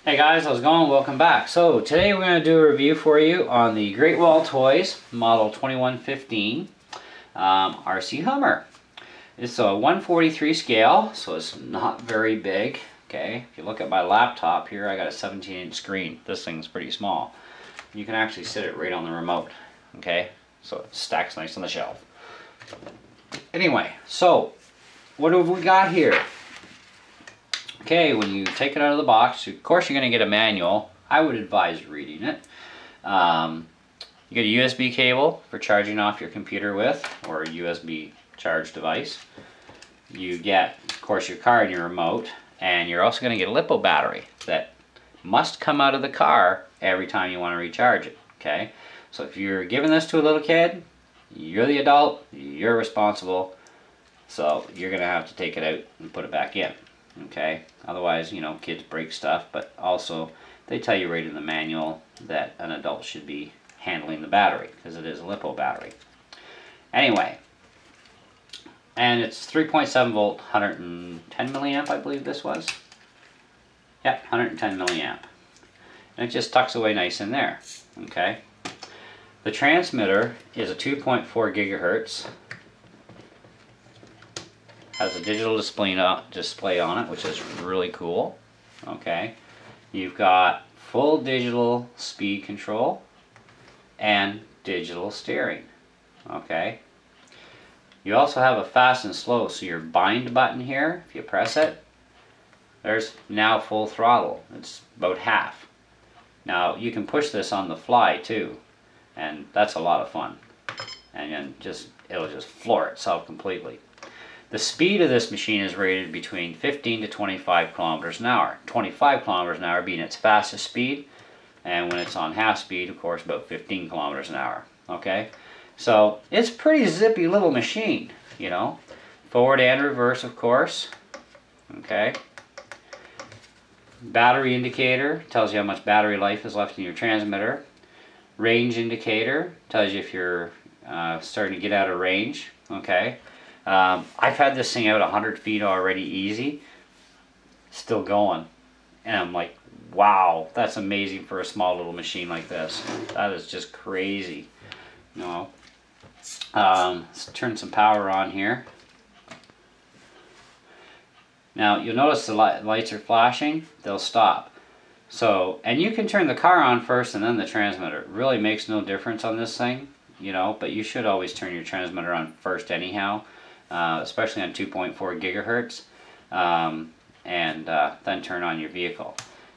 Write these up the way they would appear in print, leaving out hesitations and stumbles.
Hey guys, how's it going? Welcome back. So today we're going to do a review for you on the Great Wall Toys model 2115 RC Hummer. It's a 143 scale, so it's not very big. Okay, if you look at my laptop here, I got a 17-inch screen. This thing's pretty small. You can actually sit it right on the remote. Okay, so it stacks nice on the shelf. Anyway, so what have we got here? Okay, when you take it out of the box, of course you're going to get a manual. I would advise reading it. You get a USB cable for charging off your computer with, or a USB charge device. You get, of course, your car and your remote, and you're also going to get a LiPo battery that must come out of the car every time you want to recharge it. Okay, so if you're giving this to a little kid, you're the adult, you're responsible, so you're going to have to take it out and put it back in. Okay, otherwise, you know, kids break stuff, but also they tell you right in the manual that an adult should be handling the battery because it is a LiPo battery. Anyway, and it's 3.7 volt, 110 milliamp, I believe this was. Yep, 110 milliamp. And it just tucks away nice in there. Okay, the transmitter is a 2.4 gigahertz. Has a digital display on it, which is really cool. Okay, you've got full digital speed control and digital steering. Okay, you also have a fast and slow, so your bind button here, if you press it, there's now full throttle. It's about half. Now you can push this on the fly too, and that's a lot of fun. And then it'll just floor itself completely. The speed of this machine is rated between 15 to 25 kilometers an hour. 25 kilometers an hour being its fastest speed, and when it's on half speed, of course, about 15 kilometers an hour. Okay, so it's a pretty zippy little machine, you know. Forward and reverse, of course. Okay. Battery indicator tells you how much battery life is left in your transmitter. Range indicator tells you if you're starting to get out of range. Okay. I've had this thing out 100 feet already easy, still going, and I'm like, wow, that's amazing for a small little machine like this. That is just crazy, you know. Let's turn some power on here. Now you'll notice the lights are flashing, they'll stop. So, and you can turn the car on first and then the transmitter. It really makes no difference on this thing, you know, but you should always turn your transmitter on first anyhow. Especially on 2.4 gigahertz, and then turn on your vehicle.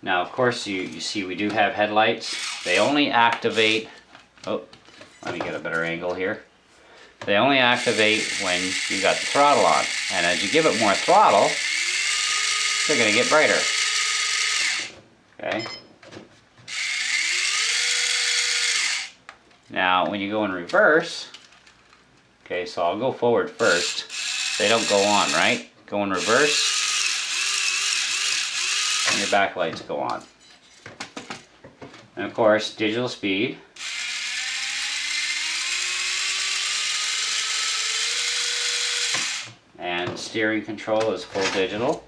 Now, of course, you see we do have headlights. They only activate, oh, let me get a better angle here. They only activate when you got the throttle on, and as you give it more throttle, they're going to get brighter. Okay. Now, when you go in reverse, okay, so I'll go forward first. They don't go on, right? Go in reverse, and your back lights go on. And of course, digital speed. And steering control is full digital.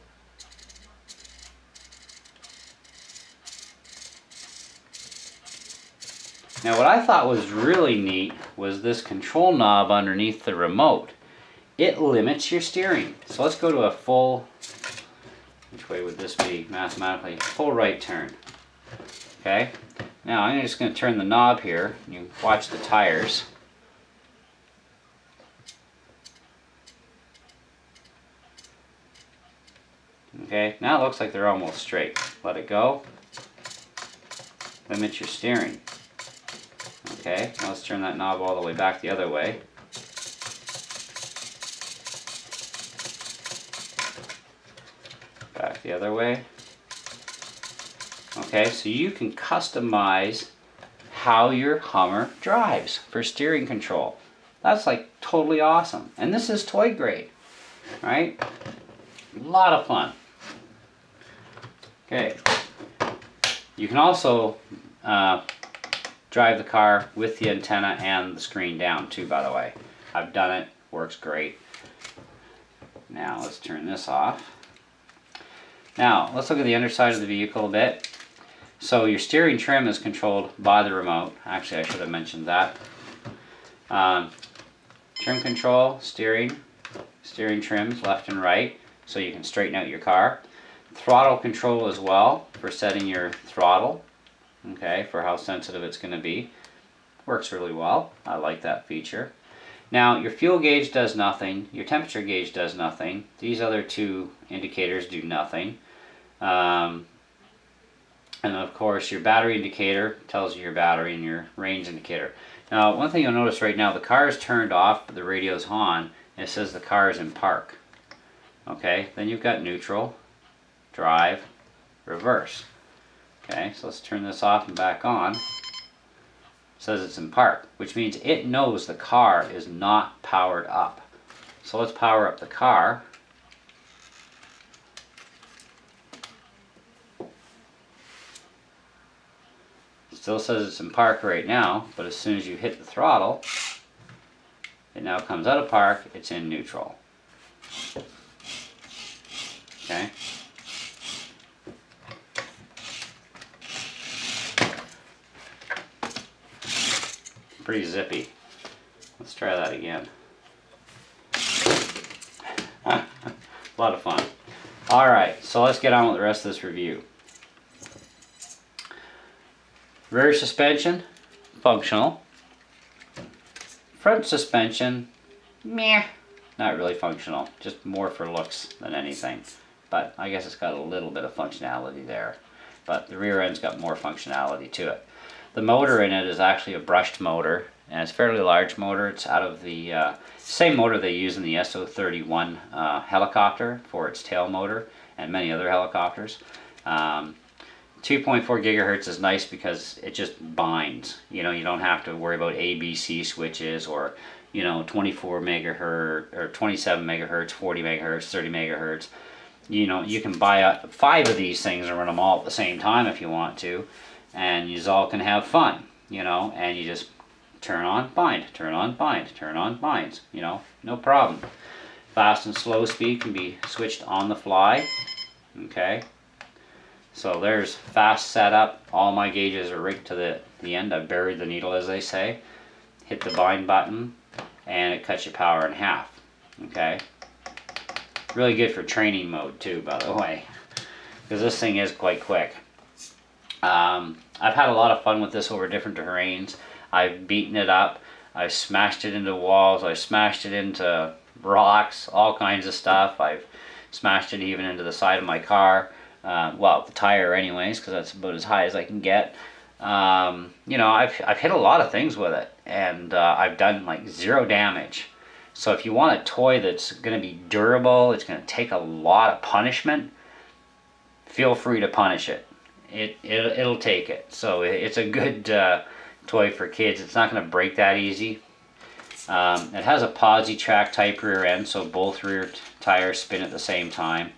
Now what I thought was really neat was this control knob underneath the remote. It limits your steering. So let's go to a full, which way would this be mathematically? Full right turn. Okay, now I'm just going to turn the knob here. You watch the tires. Okay, now it looks like they're almost straight. Let it go. Limit your steering. Okay, now let's turn that knob all the way back the other way. Back the other way. Okay, so you can customize how your Hummer drives for steering control. That's like totally awesome. And this is toy grade, right? A lot of fun. Okay, you can also drive the car with the antenna and the screen down too, by the way. I've done it, works great. Now let's turn this off. Now let's look at the underside of the vehicle a bit. So your steering trim is controlled by the remote. Actually, I should have mentioned that. Trim control, steering trims left and right, so you can straighten out your car. Throttle control as well for setting your throttle, okay, for how sensitive it's going to be. Works really well. I like that feature. Now your fuel gauge does nothing, your temperature gauge does nothing. These other two indicators do nothing. And of course your battery indicator tells you your battery, and your range indicator. Now one thing you'll notice right now, the car is turned off but the radio's on, and it says the car is in park. Okay, then you've got neutral, drive, reverse. Okay, so let's turn this off and back on. It says it's in park, which means it knows the car is not powered up. So let's power up the car. Still says it's in park right now, but as soon as you hit the throttle, it now comes out of park, it's in neutral. Okay. Pretty zippy. Let's try that again. A lot of fun. Alright, so let's get on with the rest of this review. Rear suspension, functional. Front suspension, meh, not really functional. Just more for looks than anything. But I guess it's got a little bit of functionality there. But the rear end's got more functionality to it. The motor in it is actually a brushed motor, and it's a fairly large motor. It's out of the same motor they use in the SO-31 helicopter for its tail motor, and many other helicopters. 2.4 gigahertz is nice because it just binds. You know, you don't have to worry about ABC switches, or, you know, 24 megahertz or 27 megahertz, 40 megahertz, 30 megahertz. You know, you can buy 5 of these things and run them all at the same time if you want to, and you all can have fun, you know, and you just turn on, bind, turn on, bind, turn on, binds, you know, no problem. Fast and slow speed can be switched on the fly, okay. So there's fast setup. All my gauges are rigged to the end. I've buried the needle, as they say. Hit the bind button and it cuts your power in half. Okay. Really good for training mode too, by the way, because this thing is quite quick. I've had a lot of fun with this over different terrains. I've beaten it up. I've smashed it into walls. I've smashed it into rocks, all kinds of stuff. I've smashed it even into the side of my car. Well, the tire anyways, because that's about as high as I can get. You know, I've hit a lot of things with it, and I've done like 0 damage. So if you want a toy that's going to be durable, it's going to take a lot of punishment, feel free to punish it. It'll take it. So it's a good toy for kids. It's not going to break that easy. It has a posi track type rear end, so both rear tires spin at the same time.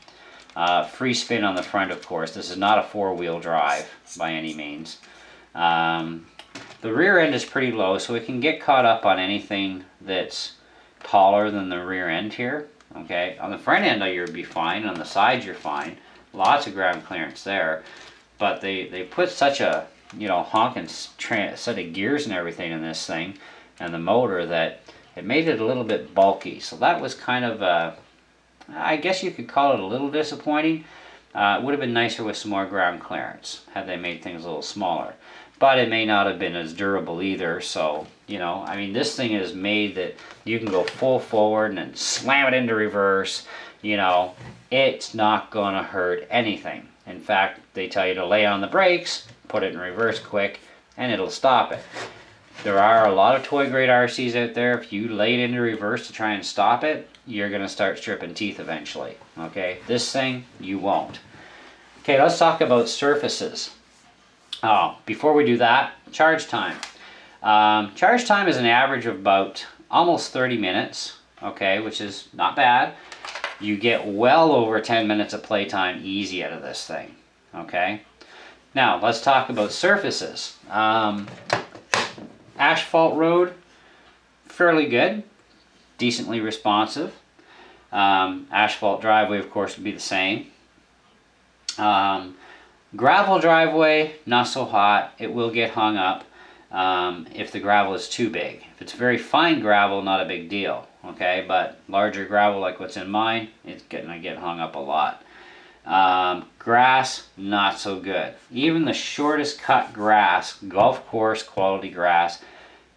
Free spin on the front, of course. This is not a 4-wheel drive by any means. The rear end is pretty low, so it can get caught up on anything that's taller than the rear end here. Okay, on the front end you'll be fine. On the sides you're fine. Lots of ground clearance there. But they put such a, you know, honking set of gears and everything in this thing, and the motor, that it made it a little bit bulky. So that was kind of I guess you could call it a little disappointing. It would have been nicer with some more ground clearance had they made things a little smaller. But it may not have been as durable either, so, you know, I mean, this thing is made that you can go full forward and then slam it into reverse. You know, it's not going to hurt anything. In fact, they tell you to lay on the brakes, put it in reverse quick, and it'll stop it. There are a lot of toy grade RCs out there. If you lay it into reverse to try and stop it, you're going to start stripping teeth eventually. Okay, this thing, you won't. Okay, let's talk about surfaces. Oh, before we do that, charge time. Charge time is an average of about almost 30 minutes, okay, which is not bad. You get well over 10 minutes of playtime easy out of this thing, okay? Now, let's talk about surfaces. Asphalt road, fairly good, decently responsive. Asphalt driveway, of course, would be the same. Gravel driveway, not so hot. It will get hung up if the gravel is too big. If it's very fine gravel, not a big deal, okay? But larger gravel like what's in mine, it's gonna get hung up a lot. Grass, not so good. Even the shortest cut grass, golf course quality grass,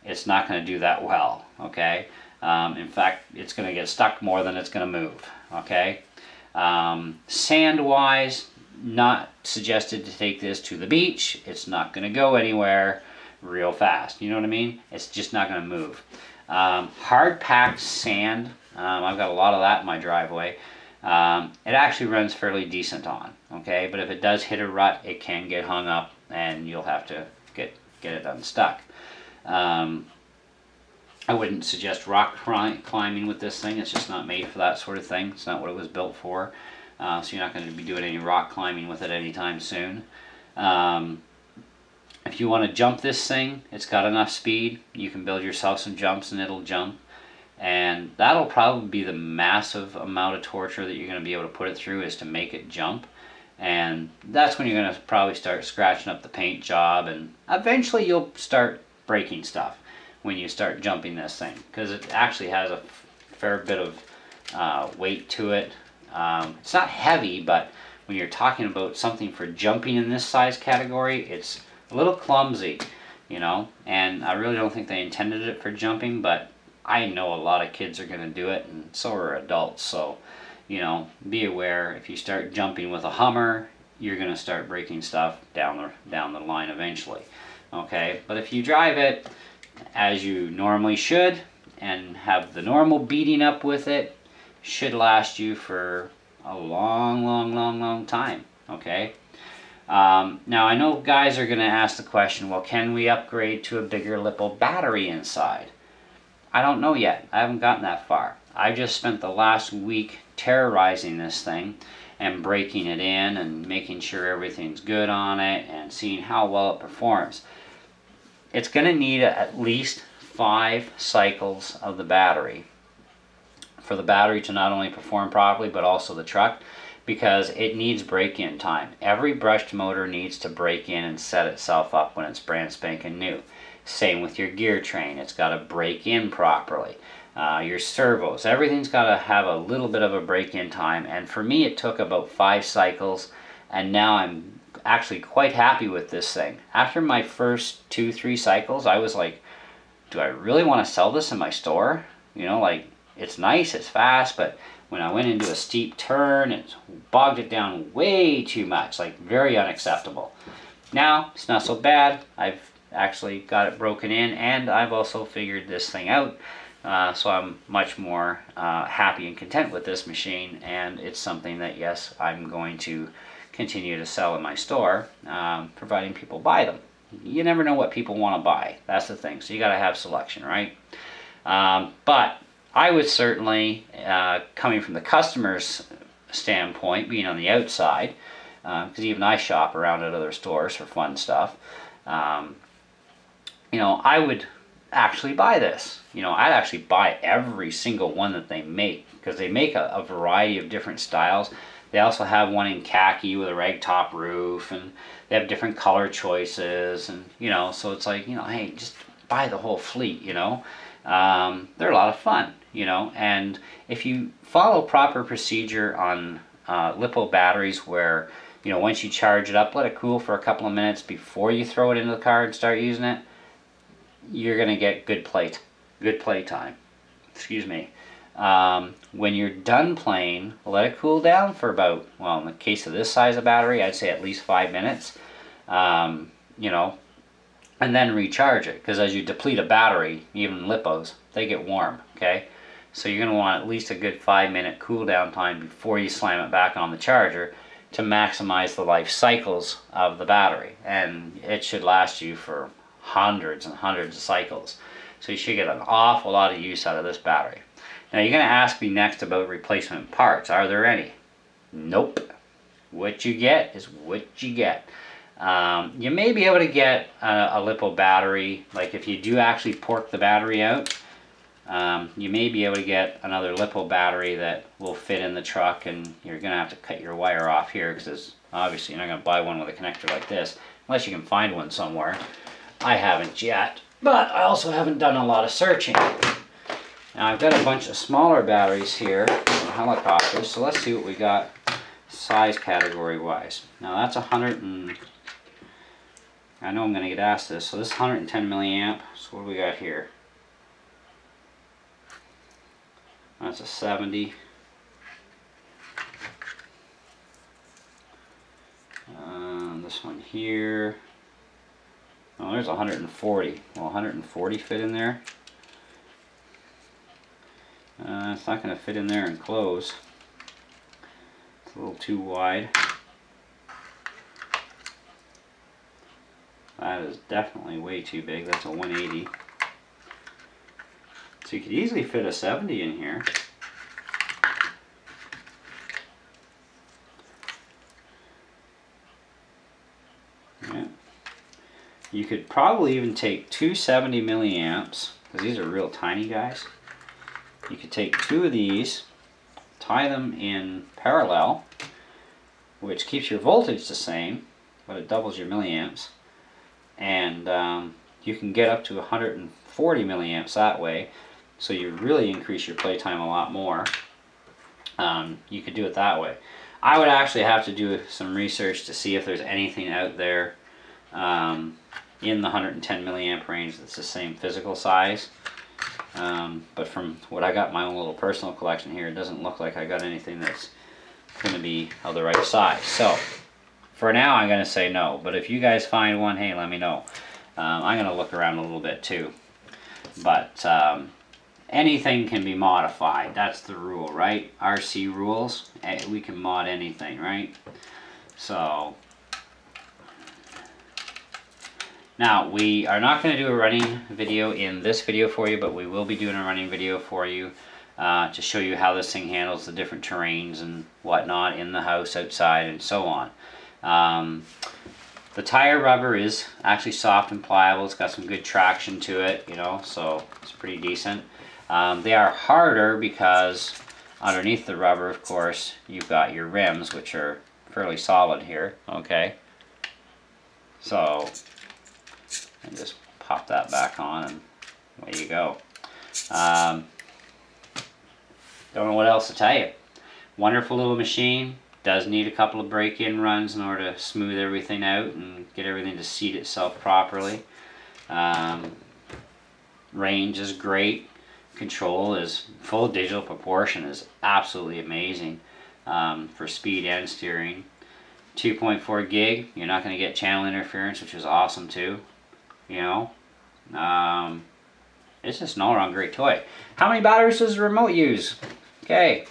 it's not going to do that well, okay? In fact, it's going to get stuck more than it's going to move, okay? Sand-wise, not suggested to take this to the beach. It's not going to go anywhere real fast, you know what I mean? It's just not going to move. Hard-packed sand, I've got a lot of that in my driveway. It actually runs fairly decent on, okay? But if it does hit a rut, it can get hung up and you'll have to get it unstuck. I wouldn't suggest rock climbing with this thing. It's just not made for that sort of thing. It's not what it was built for. So you're not going to be doing any rock climbing with it anytime soon. If you want to jump this thing, it's got enough speed. You can build yourself some jumps and it'll jump. And that'll probably be the massive amount of torture that you're going to be able to put it through, is to make it jump. And that's when you're going to probably start scratching up the paint job, and eventually you'll start breaking stuff when you start jumping this thing, because it actually has a fair bit of weight to it. It's not heavy, but when you're talking about something for jumping in this size category, it's a little clumsy, you know. And I really don't think they intended it for jumping, but I know a lot of kids are going to do it, and so are adults. So, you know, be aware, if you start jumping with a Hummer, you're going to start breaking stuff down the line eventually. Okay, but if you drive it as you normally should and have the normal beating up with it, should last you for a long time. Okay. Now I know guys are going to ask the question, well, can we upgrade to a bigger LiPo battery inside? I don't know yet. I haven't gotten that far. I just spent the last week terrorizing this thing and breaking it in and making sure everything's good on it and seeing how well it performs. It's going to need at least 5 cycles of the battery for the battery to not only perform properly but also the truck, because it needs break-in time. Every brushed motor needs to break in and set itself up when it's brand spanking new. Same with your gear train. It's got to break in properly. Your servos, everything's got to have a little bit of a break-in time. And for me, it took about 5 cycles, and now I'm actually quite happy with this thing. After my first 2-3 cycles, I was like, do I really want to sell this in my store? You know, like, it's nice, it's fast, but when I went into a steep turn, it bogged it down way too much, like very unacceptable. Now, it's not so bad. I've actually got it broken in, and I've also figured this thing out, so I'm much more happy and content with this machine, and it's something that, yes, I'm going to continue to sell in my store, providing people buy them. You never know what people want to buy. That's the thing, so you got to have selection, right? But I would certainly, coming from the customer's standpoint, being on the outside, because even I shop around at other stores for fun stuff, you know, I would actually buy this. You know, I'd actually buy every single one that they make, because they make a variety of different styles. They also have one in khaki with a rag top roof, and they have different color choices, and, you know, so it's like, you know, hey, just buy the whole fleet, you know. They're a lot of fun, you know, and if you follow proper procedure on LiPo batteries, where, you know, once you charge it up, let it cool for a couple of minutes before you throw it into the car and start using it, you're going to get good play time. Excuse me. When you're done playing, let it cool down for about, well, in the case of this size of battery, I'd say at least 5 minutes, you know, and then recharge it, because as you deplete a battery, even LiPos, they get warm, okay? So you're going to want at least a good 5-minute cool down time before you slam it back on the charger to maximize the life cycles of the battery, and it should last you for hundreds and hundreds of cycles. So you should get an awful lot of use out of this battery. Now you're going to ask me next about replacement parts. Are there any? Nope. What you get is what you get. You may be able to get a LiPo battery, like if you do actually pork the battery out, You may be able to get another LiPo battery that will fit in the truck, and you're going to have to cut your wire off here because obviously you're not going to buy one with a connector like this unless you can find one somewhere. I haven't yet, but I also haven't done a lot of searching. Now I've got a bunch of smaller batteries here, helicopters, so let's see what we got size category wise. Now that's 100 and I know I'm going to get asked this, so this is 110 milliamp. So what do we got here? That's a 70. This one here. Oh, there's 140. Well, 140 fit in there. It's not going to fit in there and close. It's a little too wide. That is definitely way too big. That's a 180. So you could easily fit a 70 in here. Yeah. You could probably even take two 70 milliamps, because these are real tiny guys. You could take two of these, tie them in parallel, which keeps your voltage the same, but it doubles your milliamps. And you can get up to 140 milliamps that way, so you really increase your playtime a lot more. You could do it that way. I would actually have to do some research to see if there's anything out there in the 110 milliamp range that's the same physical size. But from what I got in my own little personal collection here, it doesn't look like I got anything that's going to be of the right size. So for now I'm going to say no, but if you guys find one, hey, let me know. I'm going to look around a little bit too. But anything can be modified. That's the rule, right? RC rules. We can mod anything, right? So now we are not going to do a running video in this video for you, but we will be doing a running video for you to show you how this thing handles the different terrains and whatnot in the house, outside, and so on. The tire rubber is actually soft and pliable. It's got some good traction to it, you know, so it's pretty decent. They are harder because underneath the rubber, of course, you've got your rims, which are fairly solid here, okay? So, and just pop that back on and away you go. Don't know what else to tell you. Wonderful little machine. Does need a couple of break-in runs in order to smooth everything out and get everything to seat itself properly. Range is great. Control is full digital proportion is absolutely amazing for speed and steering. 2.4 gig. You're not going to get channel interference, which is awesome too. You know, it's just an all-around great toy. How many batteries does the remote use? Okay,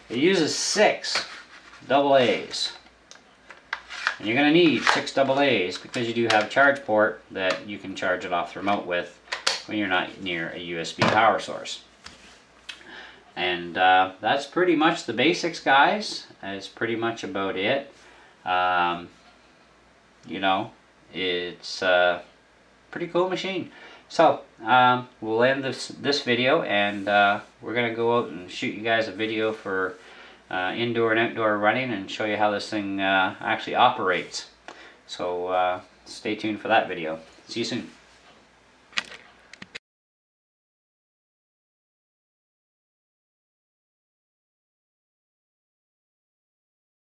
it uses 6 AA's. And you're going to need 6 AA's because you do have a charge port that you can charge it off the remote with when you're not near a USB power source. And that's pretty much the basics, guys. That's pretty much about it. You know, it's a pretty cool machine. So we'll end this video, and we're going to go out and shoot you guys a video for indoor and outdoor running and show you how this thing actually operates. So stay tuned for that video. See you soon.